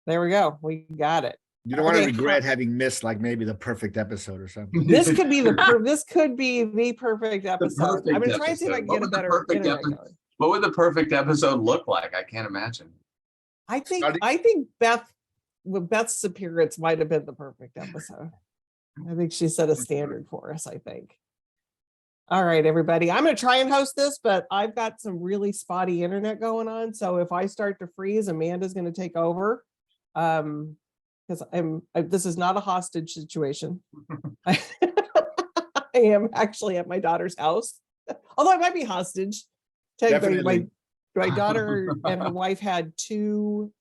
There we go. We got it. You don't want to Okay, regret having missed like maybe the perfect episode or something. This could be the perfect episode. I'm perfect gonna try and see if I episode. can get a better internet going. What would the perfect episode look like? I can't imagine. I think Beth's appearance might have been the perfect episode. I think she set a standard for us, I think. All right, everybody. I'm going to try and host this, but I've got some really spotty internet going on. So if I start to freeze, Amanda's going to take over. Because this is not a hostage situation. I am actually at my daughter's house, although I might be hostage. Technically, my daughter and her wife had 2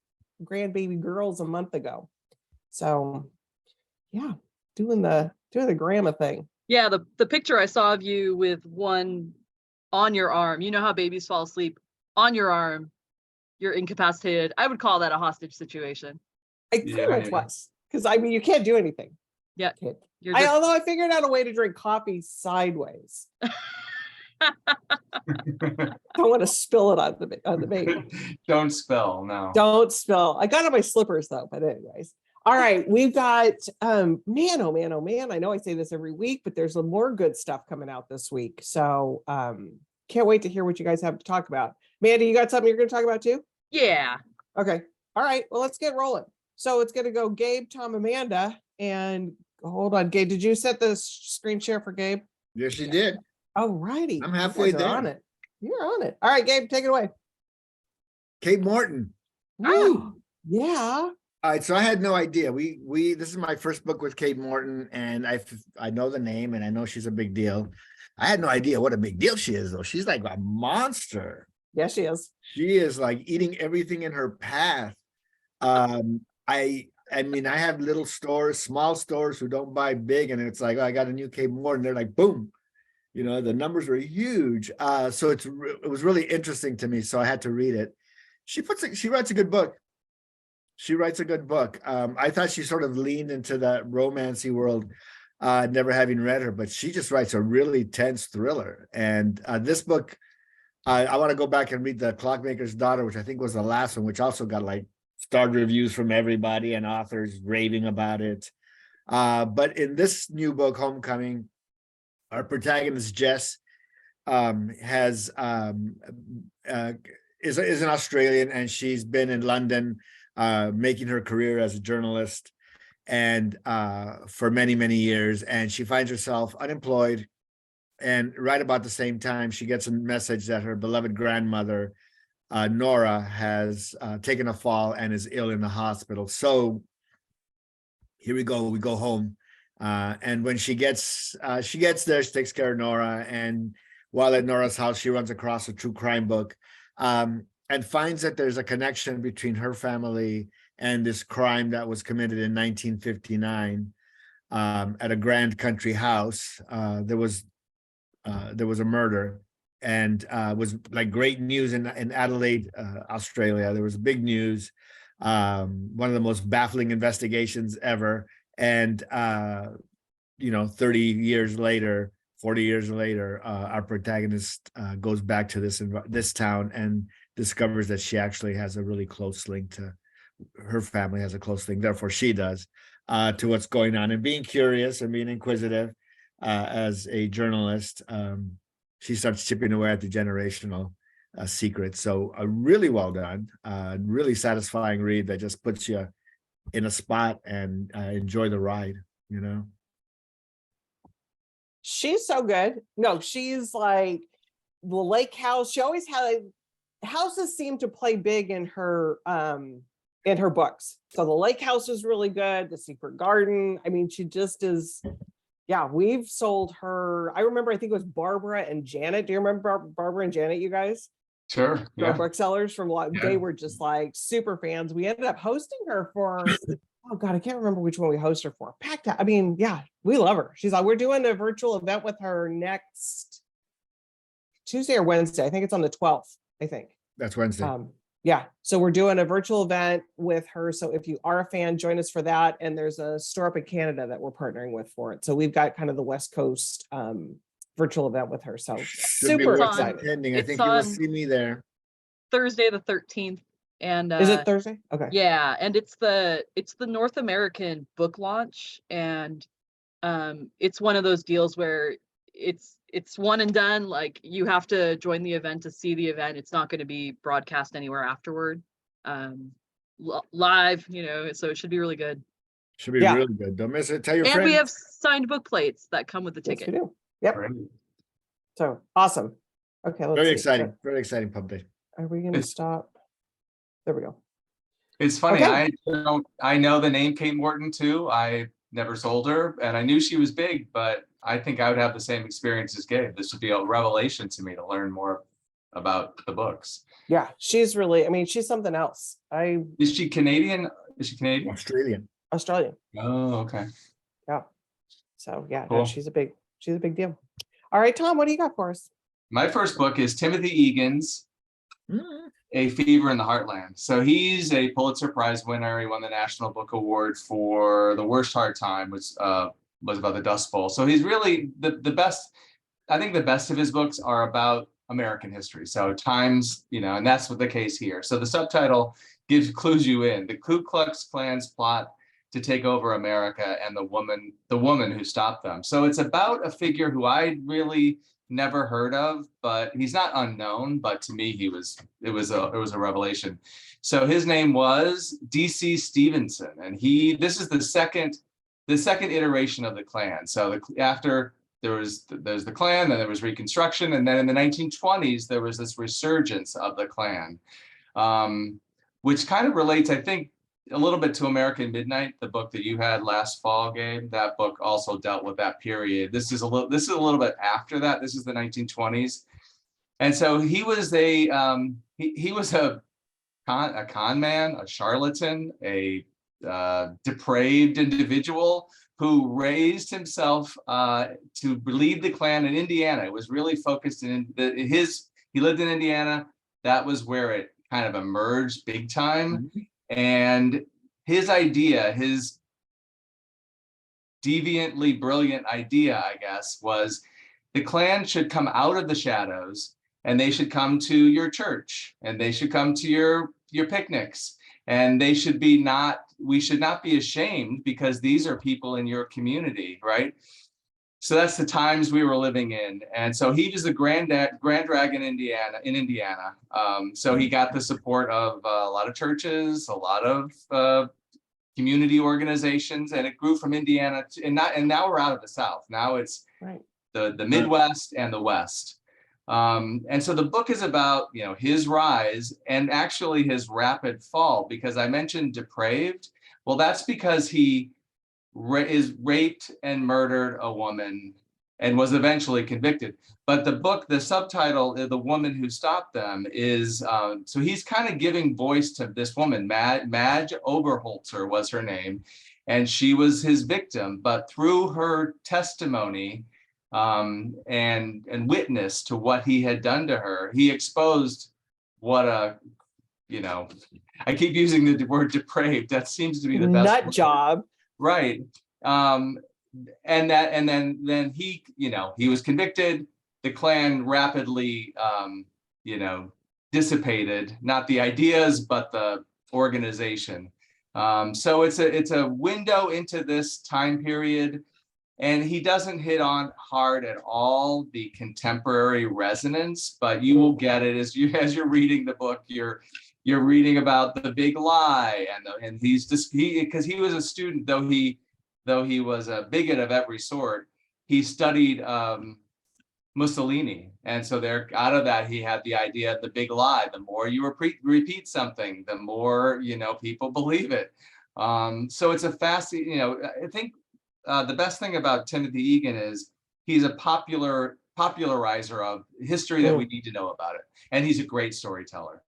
grandbaby girls a month ago. So yeah, doing the grandma thing. Yeah, the picture I saw of you with one on your arm, you know how babies fall asleep on your arm, you're incapacitated. I would call that a hostage situation. I pretty much was, because I mean you can't do anything. Yeah, although I figured out a way to drink coffee sideways. Don't want to spill it on the baby. Don't spill, no. Don't spill. I got on my slippers though, but anyways. All right, we've got man, oh man, oh man. I know I say this every week, but there's some more good stuff coming out this week. So can't wait to hear what you guys have to talk about. Amanda, you got something you're going to talk about too? Yeah. Okay. All right. Well, let's get rolling. So it's going to go Gabe, Tom, Amanda, and hold on, Gabe. Did you set the screen share for Gabe? Yes, you did. Oh, righty. I'm halfway there. On it. You're on it. All right, Gabe, take it away. Kate Morton. Oh, yeah. All right, so I had no idea. This is my first book with Kate Morton, and I know the name, and I know she's a big deal. I had no idea what a big deal she is, though. She's like a monster. Yes, she is. She is like eating everything in her path. I mean, I have little stores, small stores who don't buy big, and it's like, oh, I got a new Kate Morton. They're like, boom. You know, the numbers were huge. So it was really interesting to me. So I had to read it. She writes a good book. She writes a good book. I thought she sort of leaned into that romancy world, never having read her, but she just writes a really tense thriller. And this book, I want to go back and read The Clockmaker's Daughter, which I think was the last one, which also got like starred reviews from everybody and authors raving about it. But in this new book, Homecoming, our protagonist Jess is an Australian, and she's been in London making her career as a journalist and for many years, and she finds herself unemployed. And right about the same time, she gets a message that her beloved grandmother Nora has taken a fall and is ill in the hospital. So here we go home. And when she gets there, she takes care of Nora. And while at Nora's house, she runs across a true crime book and finds that there's a connection between her family and this crime that was committed in 1959 at a grand country house. There was a murder, and was like great news in Adelaide, Australia. There was big news, one of the most baffling investigations ever. And 40 years later, our protagonist goes back to this town and discovers that she actually has a really close link to her family, has a close link, therefore she does, to what's going on. And being curious and being inquisitive as a journalist, she starts chipping away at the generational secret. So really well done, really satisfying read that just puts you in a spot and enjoy the ride, you know. She's so good. No, she's like the lake house. She always had houses seem to play big in her books. So the lake house is really good. The Secret Garden. I mean, she just is. Yeah, we've sold her. I remember, I think it was Barbara and Janet. Do you remember Barbara and Janet, you guys? Sure. Yeah. Booksellers from they were just like super fans. We ended up hosting her for oh god, I can't remember which one we hosted her for. Packed out. I mean, yeah, we love her. She's like, we're doing a virtual event with her next Tuesday or Wednesday. I think it's on the 12th. I think that's Wednesday. Yeah, so we're doing a virtual event with her. So if you are a fan, join us for that. And there's a store up in Canada that we're partnering with for it. So we've got kind of the West Coast virtual event with her. So super excited. I think you will see me there. Thursday the 13th And Is it Thursday? Okay. yeah, and it's the North American book launch, and it's one of those deals where it's one and done. Like, you have to join the event to see the event. It's not going to be broadcast anywhere afterward. Live, so it should be really good. Should be Yeah. really good. Don't miss it. Tell your And friends. we have signed book plates that come with the Yes, we ticket. do. Yep. Great. So awesome. Okay. Let's Very see. exciting. Very exciting pub day. Are we going to It's- stop? There we go. It's funny. Okay. I know the name Kate Morton too. I never sold her, and I knew she was big, but I think I would have the same experience as Gabe. This would be a revelation to me to learn more about the books. Yeah, she's really, I mean, she's something else. Is she Canadian? Is she Canadian? Australian. Australian. Oh, okay. So yeah, no, Cool. she's a big deal. All right, Tom, what do you got for us? My first book is Timothy Egan's Mm. A Fever in the Heartland. So he's a Pulitzer Prize winner. He won the National Book Award for The Worst Hard Time, which was about the Dust Bowl. So he's really the best. I think the best of his books are about American history. So times, and that's what the case here. So the subtitle clues you in. The Ku Klux Klan's plot to take over America and the woman who stopped them. So it's about a figure who I really never heard of, but he's not unknown, but to me it was a revelation. So his name was DC Stevenson, and this is the second iteration of the Klan. So after there's the Klan, then there was Reconstruction, and then in the 1920s there was this resurgence of the Klan, which kind of relates, I think, a little bit to American Midnight, the book that you had last fall, Gabe. That book also dealt with that period. This is a little bit after that. This is the 1920s, and so he was a con man, a charlatan, a depraved individual who raised himself to lead the Klan in Indiana. It was really focused he lived in Indiana. That was where it kind of emerged big time. Mhm. And his idea, his deviantly brilliant idea, I guess, was the Klan should come out of the shadows, and they should come to your church, and they should come to your picnics, and we should not be ashamed, because these are people in your community, right? So that's the times we were living in. And so he was the Grand Dragon in Indiana. So he got the support of a lot of churches, a lot of community organizations, and it grew from Indiana and now we're out of the South. Now it's Right. the Midwest and the West. And so the book is about, his rise and actually his rapid fall, because I mentioned depraved. Well, that's because he is raped and murdered a woman and was eventually convicted. But the subtitle, The Woman Who Stopped Them, is, so he's kind of giving voice to this woman. Madge Oberholzer was her name, and she was his victim. But through her testimony and witness to what he had done to her, he exposed what I keep using the word depraved. That seems to be the best Nut word. job. Right. And then he was convicted. The Klan rapidly, dissipated, not the ideas, but the organization. So it's a window into this time period, and he doesn't hit on hard at all the contemporary resonance, but you will get it as you're reading the book. You're reading about the big lie, and he's just because he was a student, though he was a bigot of every sort. He studied Mussolini, and so there, out of that, he had the idea of the big lie. The more you repeat something, the more people believe it. So it's a fascinating. I think the best thing about Timothy Egan is he's a popularizer of history that we need to know about it, and he's a great storyteller.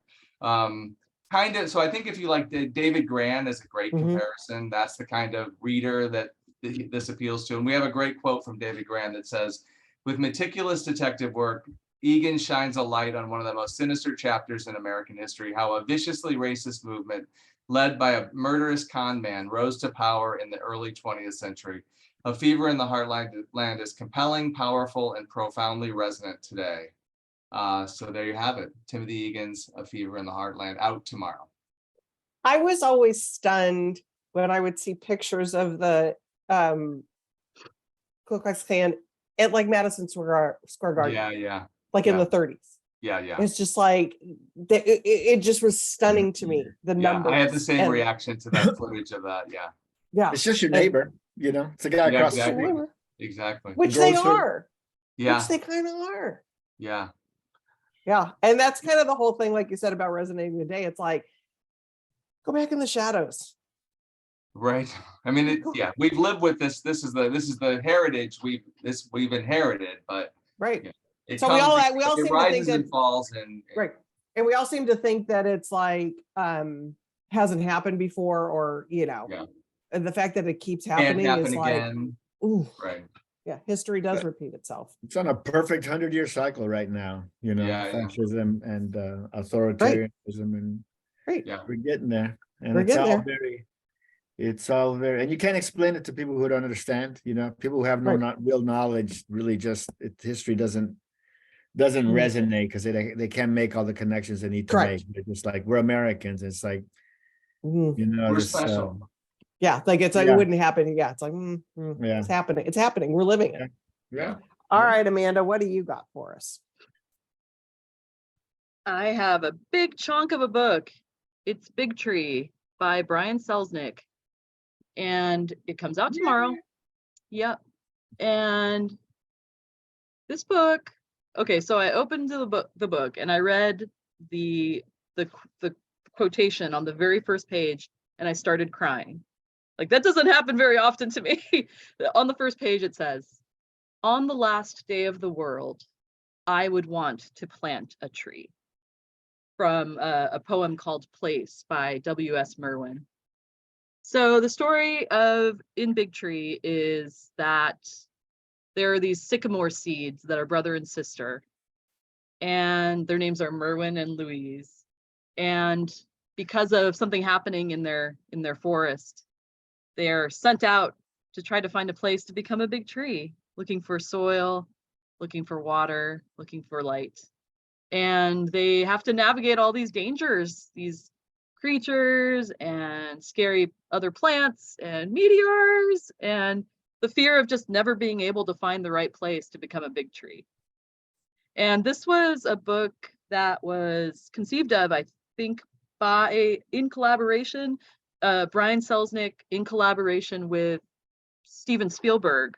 So I think if you like David Grann is a great comparison. That's the kind of reader that this appeals to. And we have a great quote from David Grann that says, "With meticulous detective work, Egan shines a light on one of the most sinister chapters in American history, how a viciously racist movement led by a murderous con man rose to power in the early 20th century. A Fever in the Heartland is compelling, powerful, and profoundly resonant today." So there you have it. Timothy Egan's A Fever in the Heartland, out tomorrow. I was always stunned when I would see pictures of the Ku Klux Klan at like Madison Square Garden, Yeah. like in yeah. the 30s. Yeah. It's just like it just was stunning to me. The Yeah. numbers. I had the same and- reaction to that footage of that. Yeah. Yeah, It's just your and- neighbor, you know, it's a guy Yeah, across the exactly. street. Exactly. which they grocer. are. Yeah. Which they kind of are. Yeah. Yeah, and that's kind of the whole thing, like you said about resonating today. It's like, go back in the shadows. Right. I mean, yeah, we've lived with this. This is the heritage we've inherited, but Right. Yeah. it So we all comes- seem it to think rises and that- falls and Right. And we all seem to think that it's like hasn't happened before, or Yeah. and the fact that it keeps can't happening happen is like, again. ooh, Right. yeah, history does repeat itself. It's on a perfect 100-year cycle right now, you know, Yeah, yeah. fascism and authoritarianism, and Right. Yeah. we're getting there. And We're it's getting all there. it's all very, and you can't explain it to people who don't understand, you know, people who have no Right. not real knowledge, really just, history doesn't Mm. resonate because they can't make all the connections they need to Correct. make. They're just like, we're Americans. It's like, Mm. you know, We're this, special. Yeah, like it's like it Yeah. wouldn't happen. Yeah, it's like Yeah. it's happening. It's happening. We're living it. yeah. All Yeah. right, Amanda, what do you got for us? I have a big chunk of a book. It's Big Tree by Brian Selznick. And it comes out tomorrow. Yep. And this book, okay, so I opened the book and I read the quotation on the very first page and I started crying. Like, that doesn't happen very often to me. On the first page it says, "On the last day of the world, I would want to plant a tree," from a poem called Place by W.S. Merwin. So the story of In Big Tree is that there are these sycamore seeds that are brother and sister, and their names are Merwin and Louise. And because of something happening in their forest, they're sent out to try to find a place to become a big tree, looking for soil, looking for water, looking for light. And they have to navigate all these dangers, these creatures and scary other plants and meteors, and the fear of just never being able to find the right place to become a big tree. And this was a book that was conceived of, I think, in collaboration, Brian Selznick in collaboration with Steven Spielberg,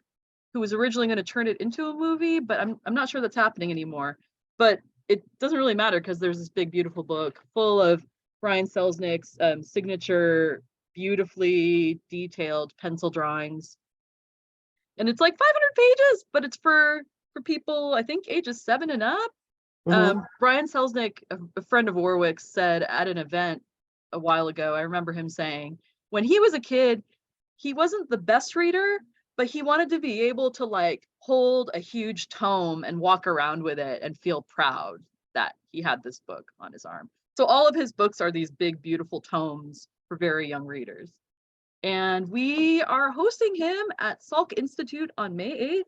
who was originally going to turn it into a movie, but I'm not sure that's happening anymore. But it doesn't really matter because there's this big, beautiful book full of Brian Selznick's signature, beautifully detailed pencil drawings. And it's like 500 pages, but it's for people, I think, ages 7 and up. Brian Selznick, a friend of Warwick's, said at an event a while ago, I remember him saying, when he was a kid, he wasn't the best reader, but he wanted to be able to like hold a huge tome and walk around with it and feel proud that he had this book on his arm. So all of his books are these big, beautiful tomes for very young readers. And we are hosting him at Salk Institute on May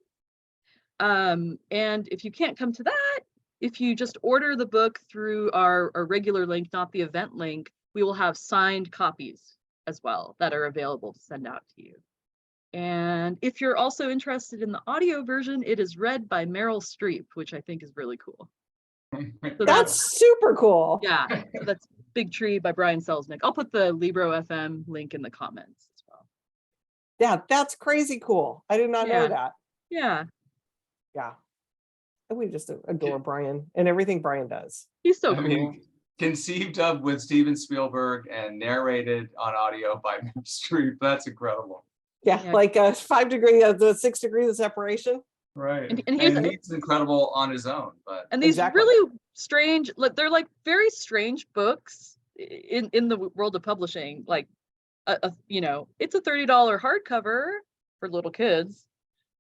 8th. And if you can't come to that, if you just order the book through our regular link, not the event link, we will have signed copies as well that are available to send out to you. And if you're also interested in the audio version, it is read by Meryl Streep, which I think is really cool. So That's super cool. yeah, so that's Big Tree by Brian Selznick. I'll put the Libro FM link in the comments as well. Yeah, that's crazy cool. I did not know Yeah. that. Yeah, Yeah. And we just adore Brian and everything Brian does. he's so I cool. mean, conceived of with Steven Spielberg and narrated on audio by Meryl Streep. That's incredible. Yeah, Yeah. like 5 degrees, the 6 degrees of separation. Right. And here's he's incredible on his own, but And these Exactly. really strange, they're like very strange books in the world of publishing. Like, you know, it's a $30 hardcover for little kids,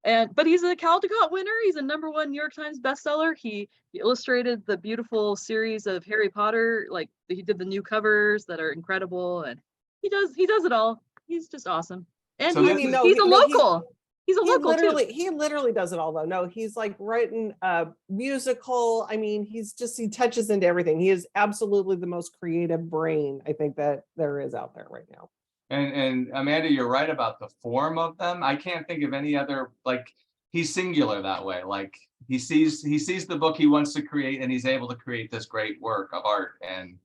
but he's a Caldecott winner. He's a #1 New York Times bestseller. He illustrated the beautiful series of Harry Potter. Like, he did the new covers that are incredible, and he does it all. He's just awesome. And So he's, this is- he's a local. He's a local too. He literally does it all though. No, he's like writing a musical. I mean, he touches into everything. He is absolutely the most creative brain I think that there is out there right now. And Amanda, you're right about the form of them. I can't think of any other, like, he's singular that way. Like he sees the book he wants to create, and he's able to create this great work of art, and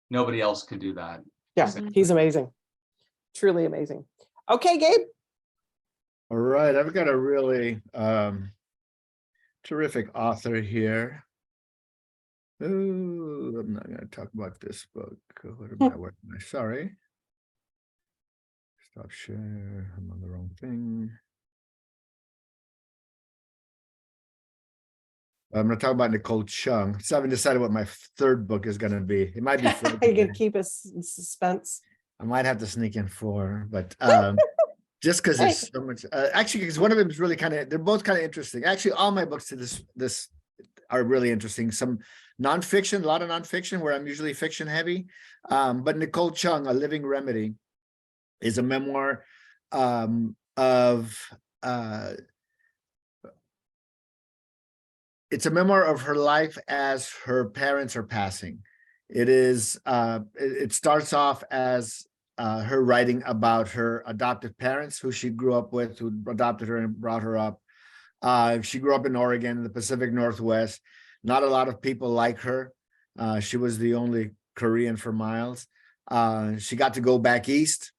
nobody else could do that. Yeah, he's amazing. Truly amazing. Okay, Gabe. All right, I've got a really terrific author here. Ooh, I'm not going to talk about this book. What am I working on? Sorry. Stop share. I'm on the wrong thing. I'm going to talk about Nicole Chung. So I haven't decided what my third book is going to be. It might be. You can keep us in suspense. I might have to sneak in 4, but just because there's so much. Actually, because one of them is really they're both kind of interesting. Actually, all my books to this are really interesting. Some nonfiction, a lot of nonfiction, where I'm usually fiction heavy. But Nicole Chung, A Living Remedy, is a memoir it's a memoir of her life as her parents are passing. It starts off as her writing about her adoptive parents, who she grew up with, who adopted her and brought her up. She grew up in Oregon, in the Pacific Northwest. Not a lot of people like her. She was the only Korean for miles. She got to go back east,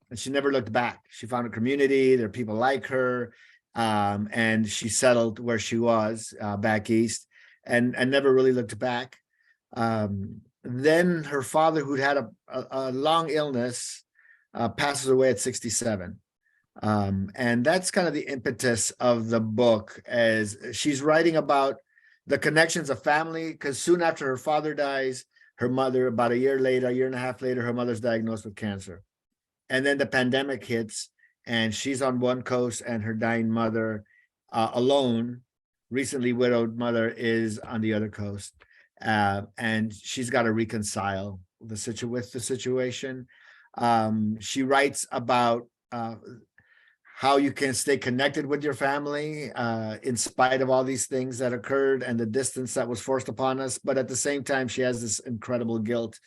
and she never looked back. She found a community, there are people like her, and she settled where she was, back east, and never really looked back. Then her father, who'd had a long illness, passes away at 67. And that's kind of the impetus of the book, as she's writing about the connections of family, because soon after her father dies, her mother, about a year and a half later, her mother's diagnosed with cancer. And then the pandemic hits, and she's on one coast, and her dying mother, alone, recently widowed mother, is on the other coast. And she's got to reconcile with the situation. She writes about how you can stay connected with your family in spite of all these things that occurred and the distance that was forced upon us. But at the same time, she has this incredible guilt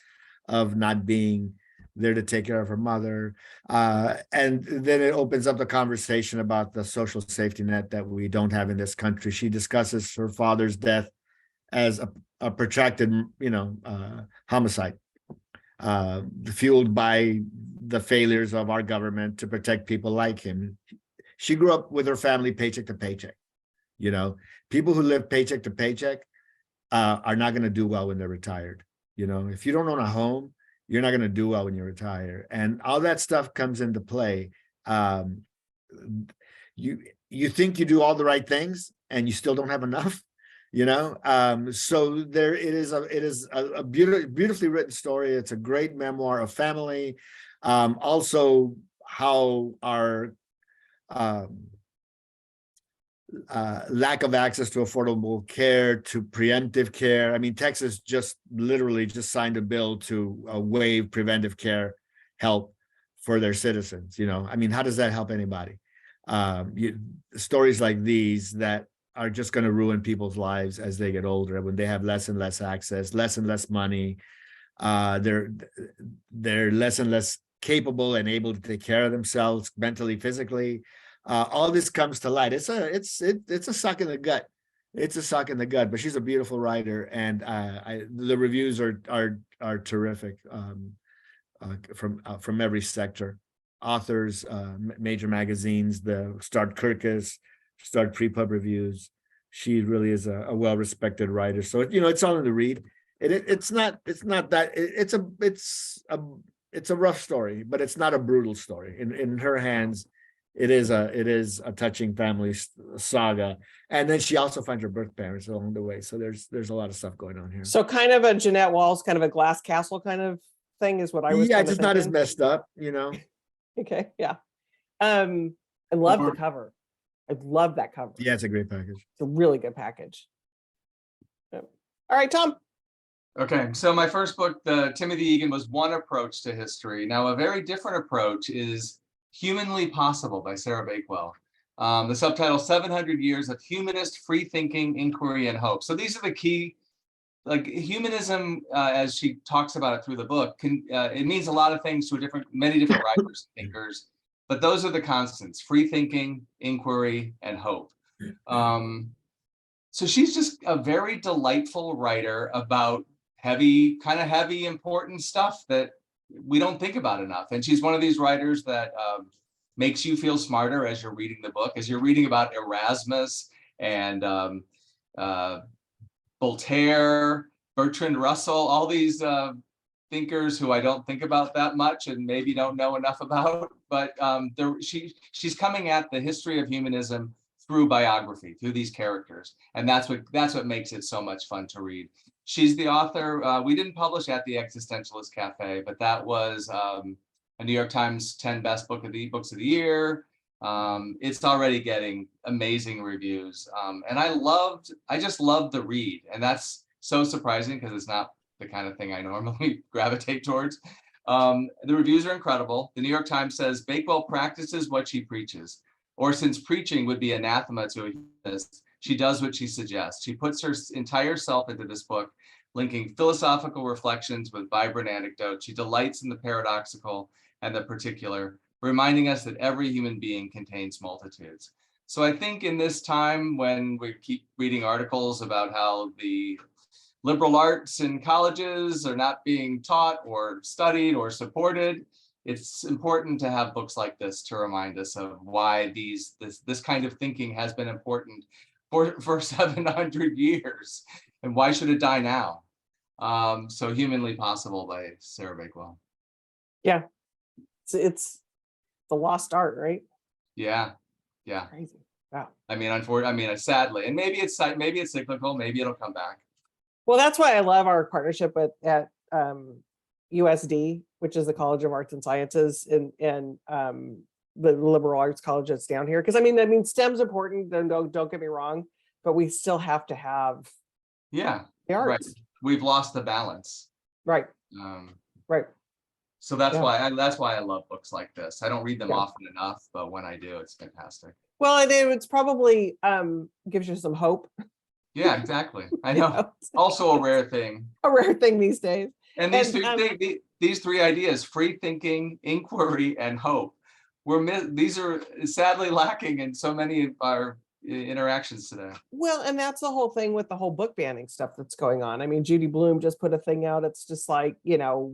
of not being there to take care of her mother. And then it opens up the conversation about the social safety net that we don't have in this country. She discusses her father's death as a protracted, homicide, fueled by the failures of our government to protect people like him. She grew up with her family paycheck to paycheck. People who live paycheck to paycheck are not going to do well when they're retired. If you don't own a home, you're not going to do well when you retire. And all that stuff comes into play. You think you do all the right things and you still don't have enough. So it is a beautifully written story. It's a great memoir of family. Also how our lack of access to affordable care, to preemptive care. I mean, Texas just signed a bill to waive preventive care help for their citizens. I mean, how does that help anybody? Stories like these that are just going to ruin people's lives as they get older, when they have less and less access, less and less money. They're less and less capable and able to take care of themselves mentally, physically. All this comes to light. It's a suck in the gut. It's a suck in the gut. But she's a beautiful writer, and the reviews are terrific from every sector. Authors, major magazines, the Start Kirkus, Start Pre-Pub Reviews. She really is a well-respected writer. So it's all in the read. It's a rough story, but it's not a brutal story. In her hands, it is a touching family saga. And then she also finds her birth parents along the way. So there's a lot of stuff going on here. So kind of a Jeanette Walls, kind of a Glass Castle kind of thing is what I was. Yeah, just not as messed up, Okay, yeah. I love the cover. I love that cover. Yeah, it's a great package. It's a really good package. Yep. All right, Tom. Okay, so my first book, the Timothy Egan, was one approach to history. Now, a very different approach is Humanly Possible by Sarah Bakewell. The subtitle, 700 Years of Humanist Free Thinking, Inquiry, and Hope. So these are the key, like humanism, as she talks about it through the book, it means a lot of things to many different writers and thinkers, but those are the constants: free thinking, inquiry, and hope. So she's just a very delightful writer about kind of heavy, important stuff that we don't think about enough. And she's one of these writers that makes you feel smarter as you're reading the book, as you're reading about Erasmus and Voltaire, Bertrand Russell, all these thinkers who I don't think about that much and maybe don't know enough about. But she's coming at the history of humanism through biography, through these characters, and that's what makes it so much fun to read. She's the author. We didn't publish at the Existentialist Cafe, but that was a New York Times 10 best books of the year. It's already getting amazing reviews, and I just loved the read, and that's so surprising because it's not the kind of thing I normally gravitate towards. The reviews are incredible. The New York Times says Bakewell practices what she preaches, or since preaching would be anathema to a humanist, she does what she suggests. She puts her entire self into this book, linking philosophical reflections with vibrant anecdotes. She delights in the paradoxical and the particular, reminding us that every human being contains multitudes. So I think in this time when we keep reading articles about how the liberal arts in colleges are not being taught or studied or supported, it's important to have books like this to remind us of why this kind of thinking has been important for 700 years, and why should it die now? So Humanly Possible by Sarah Bakewell. Yeah, it's the lost art, right? Yeah. Crazy. Wow. I mean, sadly, and maybe it's cyclical. Maybe it'll come back. Well, that's why I love our partnership at USD, which is the College of Arts and Sciences, and the liberal arts college that's down here. Because I mean, STEM's important. Don't get me wrong, but we still have to have the arts. Right. We've lost the balance. Right. Right. So that's why I love books like this. I don't read them often enough, but when I do, it's fantastic. Well, and it's probably gives you some hope. Yeah, exactly. I know. Also a rare thing. A rare thing these days. And these three ideas: free thinking, inquiry, and hope. These are sadly lacking in so many of our interactions today. Well, and that's the whole thing with the whole book banning stuff that's going on. I mean, Judy Blume just put a thing out. It's just like, how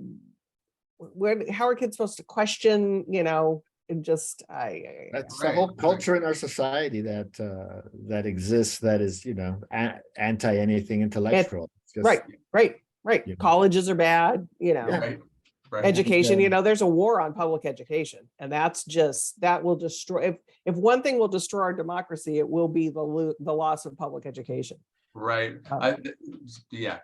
are kids supposed to question, and just that's the whole culture in our society that exists, that is, anti anything intellectual. Right. Colleges are bad, Right. education, there's a war on public education, and that will destroy, if one thing will destroy our democracy, it will be the loss of public education. Right.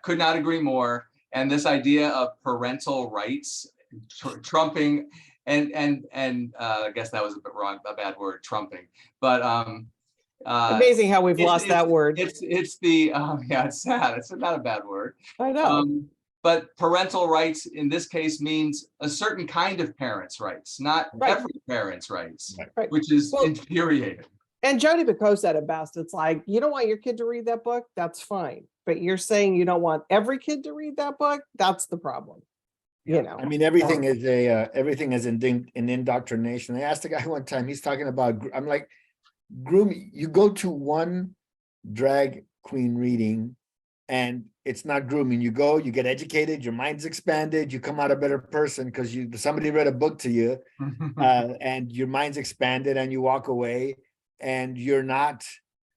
Could not agree more. And this idea of parental rights trumping, and I guess that was a bad word, trumping, but amazing how we've lost that word. It's sad. It's not a bad word. I know. But parental rights in this case means a certain kind of parents' rights, not every parent's rights, which is infuriating. And Jodi Picoult said it best. It's like, you don't want your kid to read that book, that's fine. But you're saying you don't want every kid to read that book, that's the problem. I mean, everything is an indoctrination. I asked a guy one time, he's talking about, I'm like, grooming. You go to one drag queen reading and it's not grooming. You go, you get educated, your mind's expanded, you come out a better person because somebody read a book to you, and your mind's expanded, and you walk away and you're not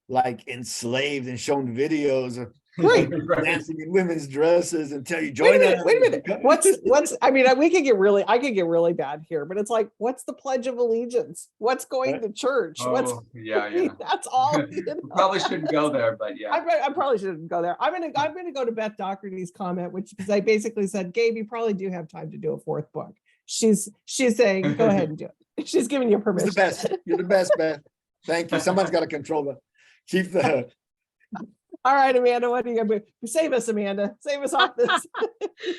like enslaved and shown videos of dancing in women's dresses until you join. Wait a minute. What's I mean, I could get really bad here, but it's like, what's the Pledge of Allegiance? What's going to church? That's all. Probably shouldn't go there, but I probably shouldn't go there. I'm gonna go to Beth Doherty's comment, because I basically said, Gabe, you probably do have time to do a fourth book. She's saying, go ahead and do it. She's giving you permission. You're the best, Beth. Thank you. Someone's got to control keep the. All right, Amanda, what are you gonna do? Save us, Amanda. Save us off this.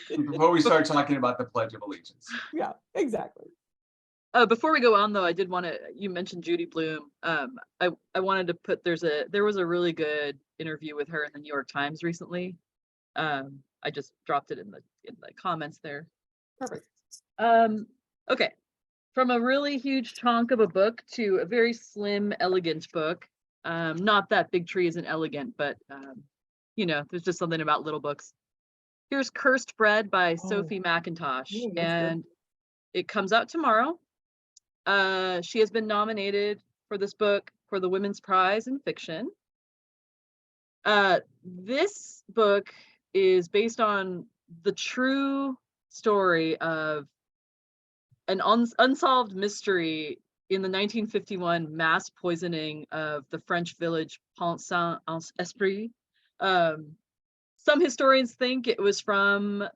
Before we start talking about the Pledge of Allegiance. Yeah, exactly. Before we go on though, I did want to, you mentioned Judy Blume. I wanted to put, there was a really good interview with her in the New York Times recently. I just dropped it in the comments there. Perfect. Okay. From a really huge chunk of a book to a very slim, elegant book. Not that Big Tree isn't elegant, but you know, there's just something about little books. Here's Cursed Bread by Sophie McIntosh, that's good. and it comes out tomorrow. She has been nominated for this book for the Women's Prize in Fiction. This book is based on the true story of an unsolved mystery in the 1951 mass poisoning of the French village Pont Saint-Esprit. Some historians think it was from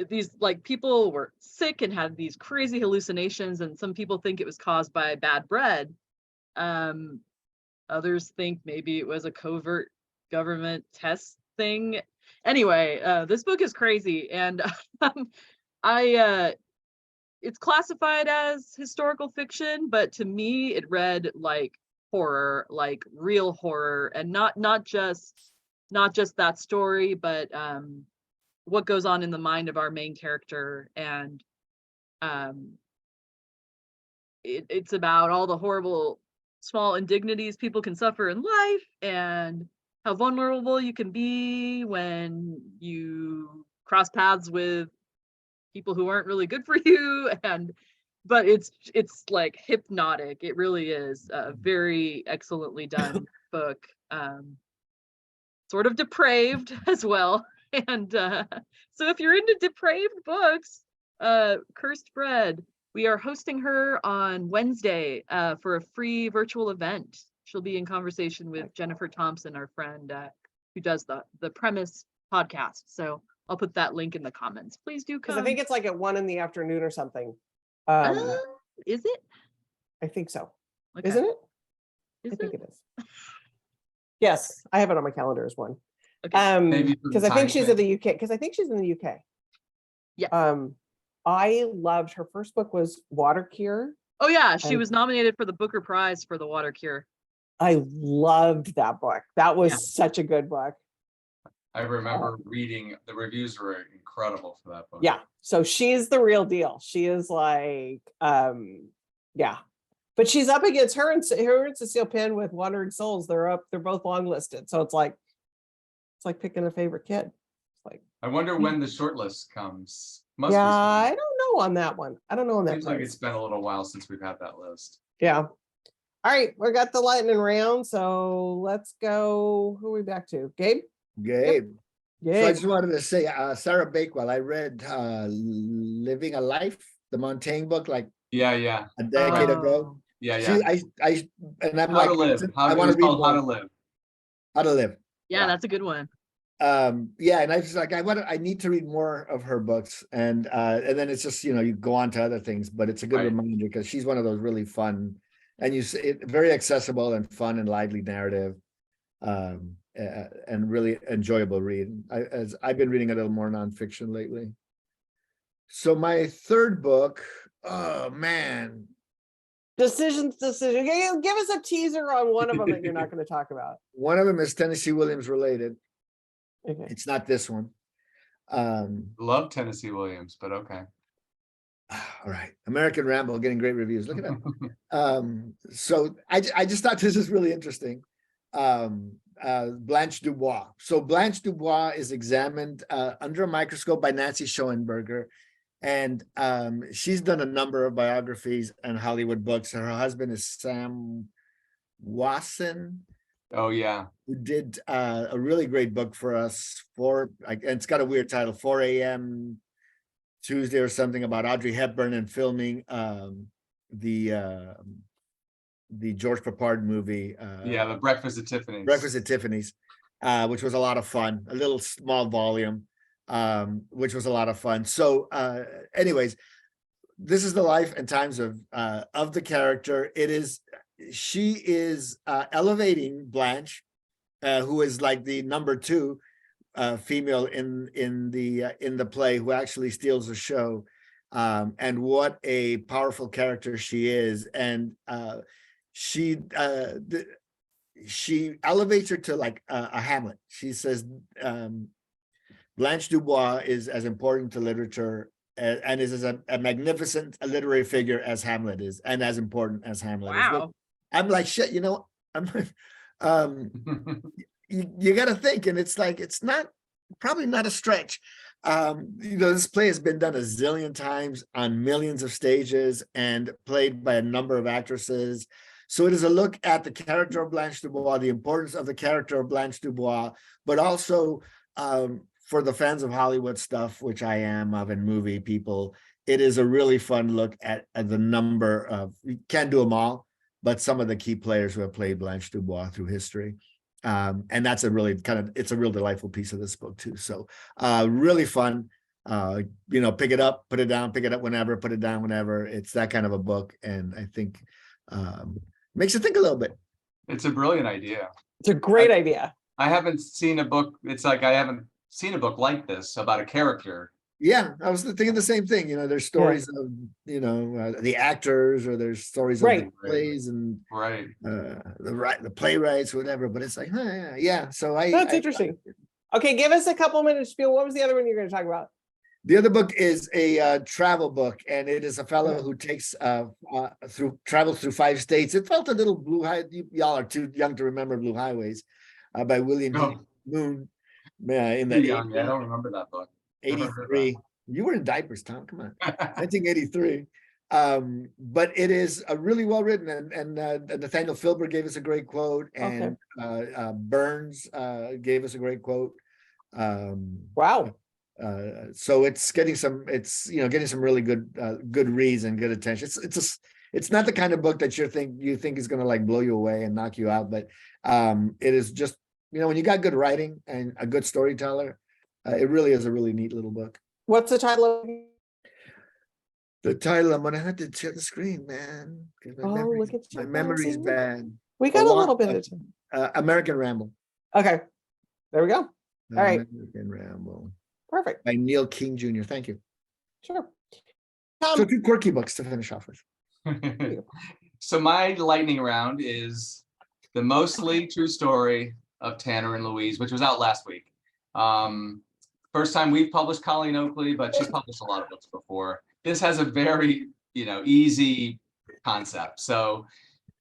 these, like, people were sick and had these crazy hallucinations, and some people think it was caused by bad bread. Others think maybe it was a covert government test thing. Anyway, this book is crazy, and it's classified as historical fiction, but to me it read like horror, like real horror, and not just that story, but what goes on in the mind of our main character. And it's about all the horrible small indignities people can suffer in life, and how vulnerable you can be when you cross paths with people who aren't really good for you. But it's like hypnotic. It really is a very excellently done book. Sort of depraved as well. And so if you're into depraved books, Cursed Bread, we are hosting her on Wednesday for a free virtual event. She'll be in conversation with Jennifer Thompson, our friend who does the Premise podcast. So I'll put that link in the comments. Please do come. Because I think it's like at 1 PM or something. Is it? I think so. Okay. Isn't it? Is I think it? it is. Yes, I have it on my calendar as 1. Okay. Maybe for the Because I think time she's thing. in the UK. Because I think she's in the UK. Yeah. I loved her first book was Water Cure. Oh yeah, she And- was nominated for the Booker Prize for The Water Cure. I loved that book. That was Yeah. such a good book. I remember reading, the reviews were incredible for that book. Yeah. So she's the real deal. She is like, yeah. But she's up against her and Cecile Penn with Wandering Souls. They're both long listed. So it's like picking a favorite kid. It's like, I wonder when the shortlist comes. Must be yeah, soon. I don't know on that one. I don't know on that. Seems like part. it's been a little while since we've had that list. Yeah. All right, we got the lightning round. So let's go. Who are we back to? Gabe? Gabe. So I Gabe. just wanted to say, Sarah Bakewell, I read Living a Life, the Montaigne book, like Yeah. a decade ago. Oh, Yeah. And I'm How like, to live. I want to It's read called How to more. Live. How to Live. Yeah, Yeah. that's a good one. Yeah, and I was like, I need to read more of her books, and then it's just, you go on to other things, but it's a good Right. reminder because she's one of those really fun, and very accessible and fun and lively narrative, and really enjoyable read. As I've been reading a little more nonfiction lately. So my third book, oh man, Decision. Give us a teaser on one of them that you're not going to talk about. one of them is Tennessee Williams related. Okay. It's not this one. Love Tennessee Williams, but okay. All right, American Ramble getting great reviews. Look at that. So I just thought this is really interesting. Blanche Dubois. So Blanche Dubois is examined under a microscope by Nancy Schoenberger, and she's done a number of biographies and Hollywood books. Her husband is Sam Wasson, Oh yeah. who did a really great book for us and it's got a weird title, 4 a.m. Tuesday or something, about Audrey Hepburn and filming the George Papard movie. Yeah, the Breakfast at Tiffany's. Breakfast at Tiffany's, which was a lot of fun, a little small volume, which was a lot of fun. So anyways, this is the life and times of the character. She is elevating Blanche, who is like the number 2 female in the play, who actually steals the show, and what a powerful character she is. And she elevates her to like a Hamlet. She says Blanche Dubois is as important to literature and is as a magnificent literary figure as Hamlet is, and as important as Hamlet is. Wow. I'm like, shit, you know, you got to think, and it's like, it's not, probably not a stretch. You know, this play has been done a zillion times on millions of stages and played by a number of actresses. So it is a look at the character of Blanche Dubois, the importance of the character of Blanche Dubois, but also for the fans of Hollywood stuff, which I am of, and movie people, it is a really fun look at the number of, you can't do them all, but some of the key players who have played Blanche Dubois through history. And that's a really it's a real delightful piece of this book too. So really fun. You know, pick it up, put it down, pick it up whenever, put it down whenever. It's that kind of a book. And I think makes you think a little bit. It's a brilliant idea. It's a great idea. I haven't seen a book. It's like I haven't seen a book like this about a character. Yeah, I was thinking the same thing. You know, there's stories of, you know, the actors, or there's stories of the plays and Right. the playwrights, whatever. But it's like, yeah. So That's interesting. Okay, give us a couple minutes spiel. What was the other one you're going to talk about? The other book is a travel book, and it is a fellow who takes travels through 5 states. It felt a little Blue Highway. Y'all are too young to remember Blue Highways by William Moon. In the Young. I don't remember that book. 83. You were in diapers, Tom. Come on, 1983. But it is a really well written, and Nathaniel Philbrook gave us a great quote, and Burns gave us a great quote. Wow. So it's getting some, getting some really good reads and good attention. It's not the kind of book that you think is going to like blow you away and knock you out, but it is just, when you got good writing and a good storyteller, it really is a really neat little book. What's the title of it? The title, I'm gonna have to share the screen, man. Look at my you memory's bouncing. bad. We got a little bit of time. American Ramble. Okay, there we go. All right. American Ramble Perfect. by Neil King Jr. Thank you. Sure. So 2 quirky books to finish off with. So my lightning round is the mostly true story of Tanner and Louise, which was out last week. First time we've published Colleen Oakley, but she's published a lot of books before. This has a very, easy concept. So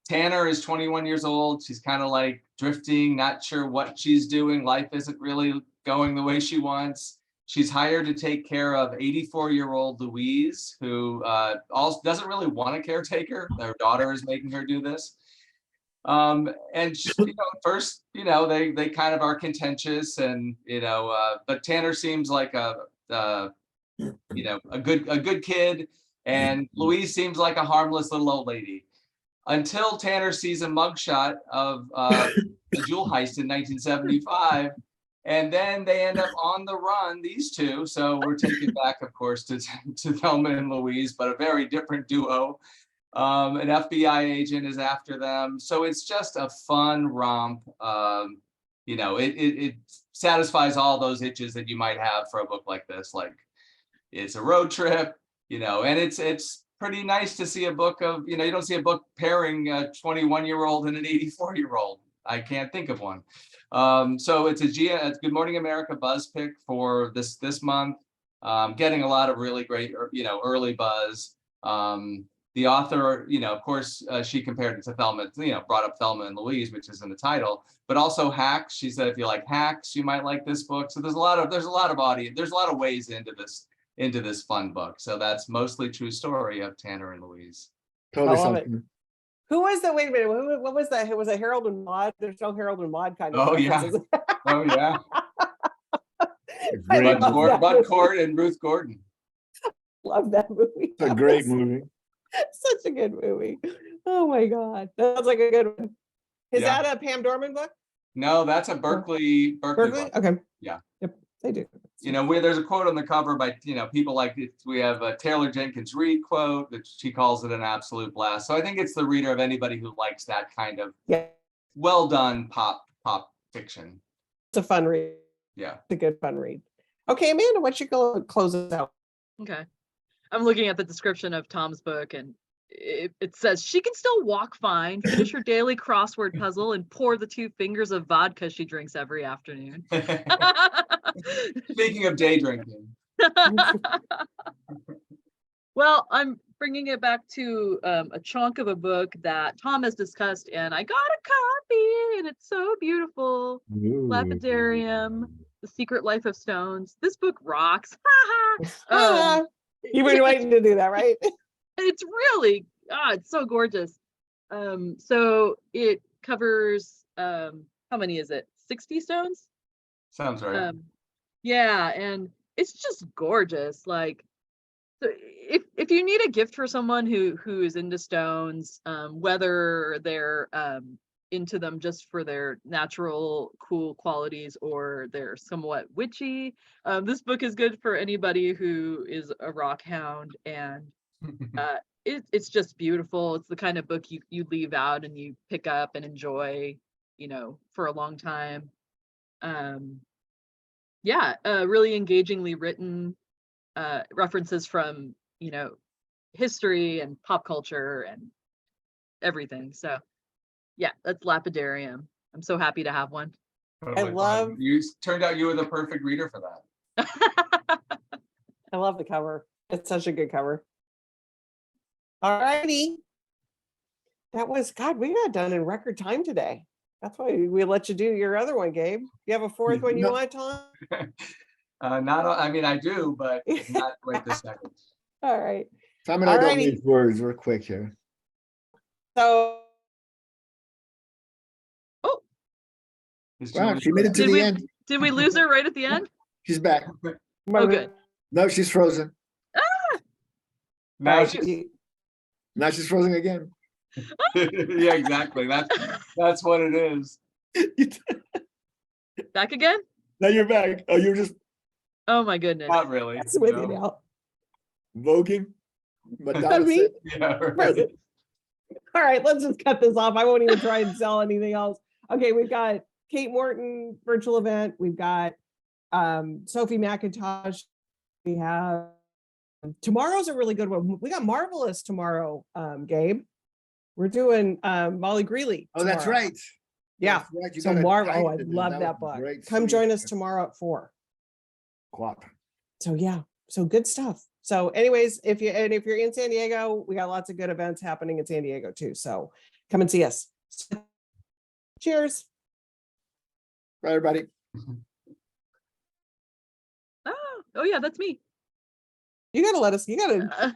Tanner is 21 years old. She's kind of like drifting, not sure what she's doing. Life isn't really going the way she wants. She's hired to take care of 84-year-old Louise, who also doesn't really want a caretaker. Their daughter is making her do this. And first, they kind of are contentious, and but Tanner seems like a good kid, and Louise seems like a harmless little old lady, until Tanner sees a mugshot of the jewel heist in 1975, and then they end up on the run, these two. So we're taken back, of course, to Thelma and Louise, but a very different duo. An FBI agent is after them. So it's just a fun romp. It satisfies all those itches that you might have for a book like this. Like, it's a road trip, and it's pretty nice to see a book of, you don't see a book pairing a 21-year-old and an 84-year-old. I can't think of one. So it's a Good Morning America buzz pick for this month. Getting a lot of really great, early buzz. The author, of course, she compared it to Thelma, brought up Thelma and Louise, which is in the title, but also Hacks. She said, if you like Hacks, you might like this book. So there's a lot of audience, there's a lot of ways into this fun book. So that's mostly true story of Tanner and Louise. Totally I love it. something. Who was that? Wait a minute. What was that? Was it Harold and Maude? There's no Harold and Maude kind of. Oh, yeah. references. Oh, yeah. I Great. love that Bud movie. Cort and Ruth Gordon. Love that movie. It's a That great was movie. Such a good movie. Oh my God. That sounds like a good one. Is Yeah. that a Pam Dorman book? No, that's a Berkeley Berkeley? book. Okay. Yeah. Yep, they do. Where there's a quote on the cover by, people like it. We have a Taylor Jenkins Reid quote that she calls it an absolute blast. So I think it's the reader of anybody who likes that kind of Yeah. well done pop fiction. It's a fun read. Yeah. It's a good fun read. Okay, Amanda, why don't you go close us out? Okay. I'm looking at the description of Tom's book, and it says she can still walk fine, finish her daily crossword puzzle, and pour the 2 fingers of vodka she drinks every afternoon. Speaking of day drinking. Well, I'm bringing it back to a chunk of a book that Tom has discussed, and I got a copy, and it's so beautiful. Lapidarium, The Secret Life of Stones. This book rocks. You've been waiting to do that, right? It's really, it's so gorgeous. So it covers, how many is it? 60 stones? Sounds right. Yeah, and it's just gorgeous. Like, so if you need a gift for someone who is into stones, whether they're into them just for their natural cool qualities or they're somewhat witchy, this book is good for anybody who is a rock hound, and it's just beautiful. It's the kind of book you leave out and you pick up and enjoy, for a long time. Yeah, really engagingly written, references from, history and pop culture and everything. So yeah, that's Lapidarium. I'm so happy to have one. Oh I my God. love- You turned out you were the perfect reader for that. I love the cover. It's such a good cover. All righty. That was, God, we got done in record time today. That's why we let you do your other one, Gabe. You have a fourth one you No. want, Tom? I mean, I do, but not right this second. All right. Tom and I don't Alrighty. need words. We're quick here. So Is Wow, Julie she made it to Did the we- end. Did we lose her right at the end? She's back. Oh, good. No, she's frozen. Now Right, she's- you- Now she's frozen again. yeah, exactly. That's what it is. Back again? Now you're back. Oh, you're just Oh my goodness. Not really. That's with you no. now. voguing. Madonna Me? said, Yeah, right. Present. All right, let's just cut this off. I won't even try and sell anything else. Okay, we've got Kate Morton virtual event. We've got Sophie McIntosh. We have tomorrow's a really good one. We got Marvelous tomorrow, Gabe. We're doing Molly Greeley. oh, that's tomorrow. right. Yeah. That's right. You So got a Marvel, title I to this. love was that book. great Come series. join us tomorrow at 4. Quap. So yeah, so good stuff. So anyways, if you're in San Diego, we got lots of good events happening in San Diego too. So come and see us. Cheers. Bye, everybody. Oh yeah, that's me. You gotta let us, you gotta